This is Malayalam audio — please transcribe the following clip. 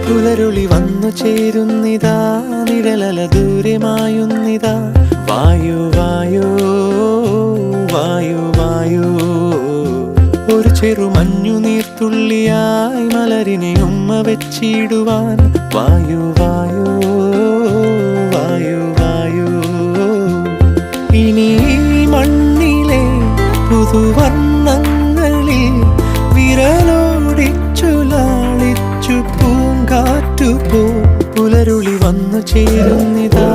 പുലരുളി വന്നു ചേരുന്നിതാ, നിഴലല ദൂരെ മായുന്നിതാ. വായു വായു വായു വായു, ഒരു ചെറു മഞ്ഞു നീർത്തുള്ളിയായി മലരിനെ ഉമ്മ വെച്ചിടുവാൻ. വായു വായു വായു വായു, ഇനി മണ്ണിലെ പുതുവർണ്ണങ്ങളിൽ വിരലോടിച്ചു ലാളിച്ചു പൂങ്കാറ്റുപോ. പുലരുളി വന്നു ചേരുന്നിതാ,